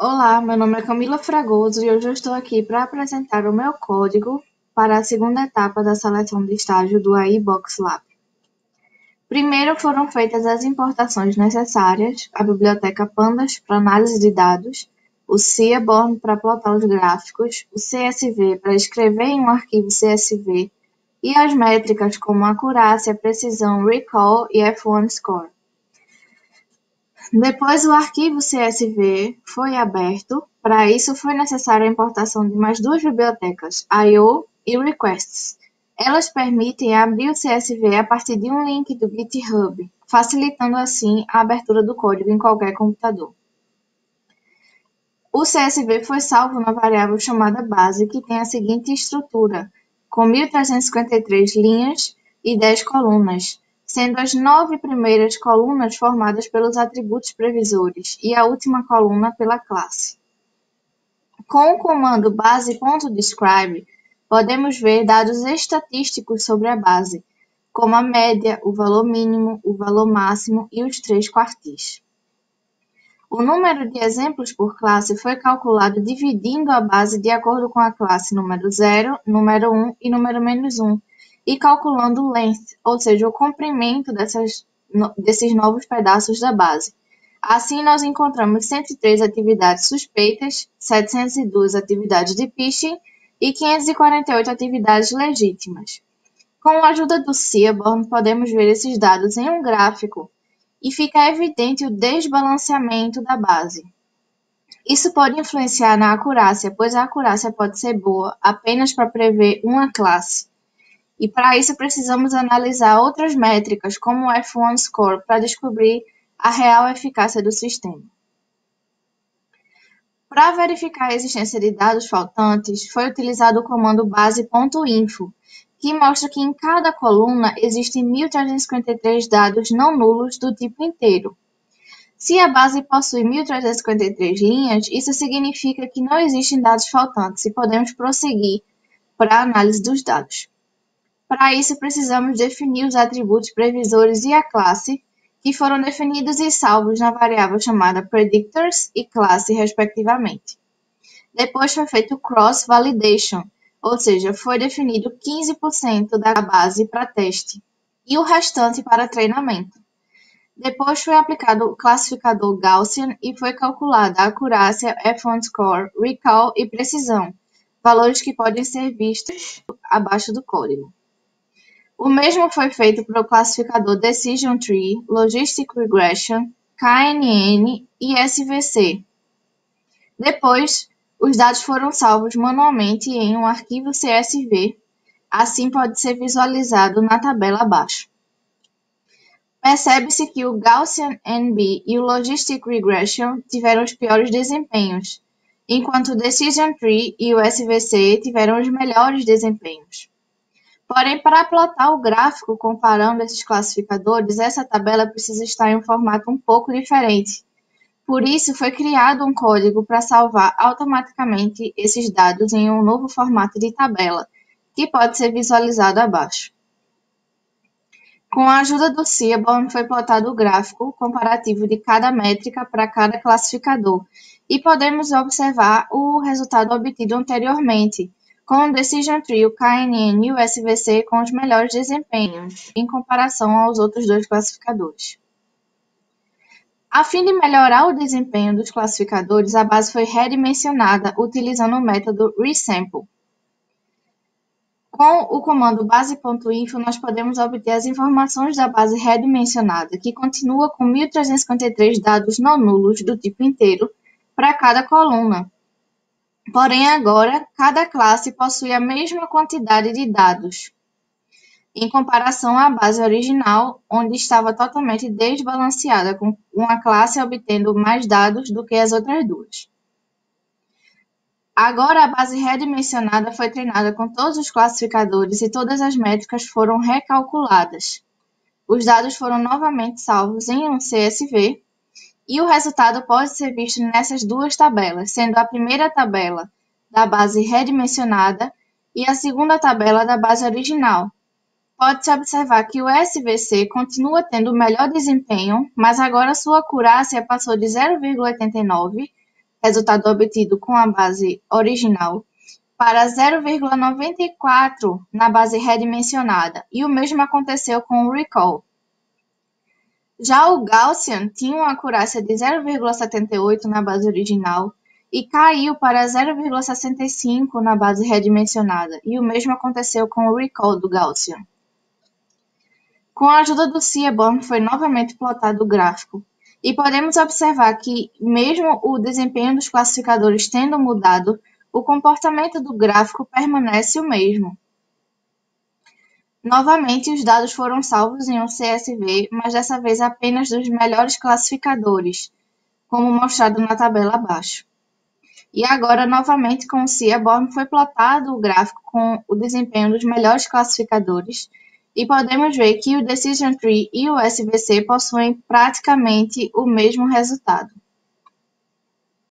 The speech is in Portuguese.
Olá, meu nome é Camila Fragoso e hoje eu estou aqui para apresentar o meu código para a segunda etapa da seleção de estágio do AI Box Lab. Primeiro foram feitas as importações necessárias, a biblioteca Pandas para análise de dados, o Seaborn para plotar os gráficos, o CSV para escrever em um arquivo CSV e as métricas como acurácia, precisão, recall e F1 score. Depois o arquivo CSV foi aberto. Para isso foi necessária a importação de mais duas bibliotecas, I/O e Requests. Elas permitem abrir o CSV a partir de um link do GitHub, facilitando assim a abertura do código em qualquer computador. O CSV foi salvo na variável chamada base, que tem a seguinte estrutura, com 1.353 linhas e 10 colunas, sendo as 9 primeiras colunas formadas pelos atributos previsores e a última coluna pela classe. Com o comando base.describe, podemos ver dados estatísticos sobre a base, como a média, o valor mínimo, o valor máximo e os 3 quartis. O número de exemplos por classe foi calculado dividindo a base de acordo com a classe número 0, número 1 e número -1, e calculando o length, ou seja, o comprimento desses novos pedaços da base. Assim, nós encontramos 103 atividades suspeitas, 702 atividades de phishing e 548 atividades legítimas. Com a ajuda do Seaborn, podemos ver esses dados em um gráfico e fica evidente o desbalanceamento da base. Isso pode influenciar na acurácia, pois a acurácia pode ser boa apenas para prever uma classe. E para isso precisamos analisar outras métricas, como o F1 score, para descobrir a real eficácia do sistema. Para verificar a existência de dados faltantes, foi utilizado o comando base.info, que mostra que em cada coluna existem 1.353 dados não nulos do tipo inteiro. Se a base possui 1.353 linhas, isso significa que não existem dados faltantes e podemos prosseguir para a análise dos dados. Para isso, precisamos definir os atributos previsores e a classe, que foram definidos e salvos na variável chamada predictors e classe, respectivamente. Depois foi feito o cross-validation, ou seja, foi definido 15% da base para teste e o restante para treinamento. Depois foi aplicado o classificador Gaussian e foi calculada a acurácia, F1 score, recall e precisão, valores que podem ser vistos abaixo do código. O mesmo foi feito para o classificador Decision Tree, Logistic Regression, KNN e SVC. Depois, os dados foram salvos manualmente em um arquivo CSV, assim pode ser visualizado na tabela abaixo. Percebe-se que o Gaussian NB e o Logistic Regression tiveram os piores desempenhos, enquanto o Decision Tree e o SVC tiveram os melhores desempenhos. Porém, para plotar o gráfico comparando esses classificadores, essa tabela precisa estar em um formato um pouco diferente. Por isso, foi criado um código para salvar automaticamente esses dados em um novo formato de tabela, que pode ser visualizado abaixo. Com a ajuda do Seaborn, foi plotado o gráfico comparativo de cada métrica para cada classificador, e podemos observar o resultado obtido anteriormente, com o Decision Tree, o KNN e o SVC com os melhores desempenhos, em comparação aos outros dois classificadores. A fim de melhorar o desempenho dos classificadores, a base foi redimensionada utilizando o método resample. Com o comando base.info, nós podemos obter as informações da base redimensionada, que continua com 1.353 dados não nulos do tipo inteiro para cada coluna. Porém, agora, cada classe possui a mesma quantidade de dados, em comparação à base original, onde estava totalmente desbalanceada, com uma classe obtendo mais dados do que as outras duas. Agora, a base redimensionada foi treinada com todos os classificadores e todas as métricas foram recalculadas. Os dados foram novamente salvos em um CSV e o resultado pode ser visto nessas duas tabelas, sendo a primeira tabela da base redimensionada e a segunda tabela da base original. Pode-se observar que o SVC continua tendo o melhor desempenho, mas agora sua acurácia passou de 0,89 resultado obtido com a base original, para 0,94 na base redimensionada, e o mesmo aconteceu com o recall. Já o Gaussian tinha uma acurácia de 0,78 na base original e caiu para 0,65 na base redimensionada, e o mesmo aconteceu com o recall do Gaussian. Com a ajuda do Seaborn foi novamente plotado o gráfico, e podemos observar que, mesmo o desempenho dos classificadores tendo mudado, o comportamento do gráfico permanece o mesmo. Novamente, os dados foram salvos em um CSV, mas dessa vez apenas dos melhores classificadores, como mostrado na tabela abaixo. E agora, novamente, com o Seaborn, foi plotado o gráfico com o desempenho dos melhores classificadores, e podemos ver que o Decision Tree e o SVC possuem praticamente o mesmo resultado.